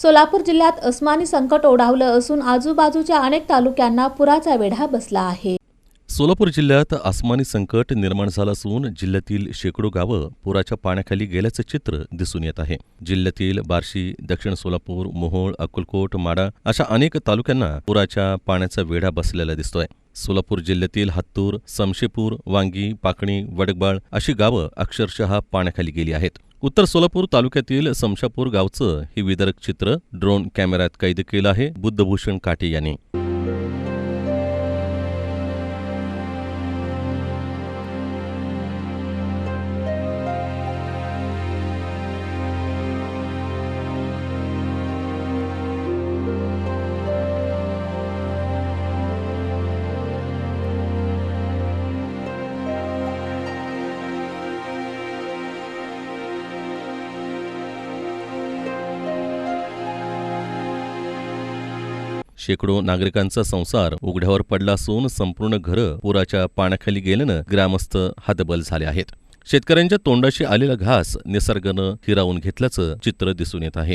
सोलापूर जिल्ह्यात अस्मानी संकट ओढावलं असून आजूबाजूच्या अनेक तालुक्यांना पुराचा वेढा बसला आहे। सोलापूर जिल्ह्यात अस्मानी संकट निर्माण झालं असून जिल्ह्यातील शेकडो गावं पुराच्या पाण्याखाली गेल्याचं चित्र दिसून येत आहे। जिल्ह्यातील बार्शी, दक्षिण सोलापूर, मोहोळ, अक्कलकोट, माढा अशा अनेक तालुक्यांना पुराच्या पाण्याचा वेढा बसलेला दिसतोय। सोलापूर जिल्ह्यातील हत्तूर, समशेपूर, वांगी, पाकणी, वडकबाळ अशी गावं अक्षरशः पाण्याखाली गेली आहेत। उत्तर सोलापूर तालुक्यातील समशापूर गावचं हे विदारक चित्र ड्रोन कॅमेऱ्यात कैद केलं आहे बुद्धभूषण काटे यांनी। शेकडो नागरिकांचा संसार उघड्यावर पडला असून संपूर्ण घरं पुराच्या पाण्याखाली गेल्यानं ग्रामस्थ हतबल झाले आहेत। शेतकऱ्यांच्या तोंडाशी आलेला घास निसर्गानं हिरावून घेतल्याचं चित्र दिसून येत आहे।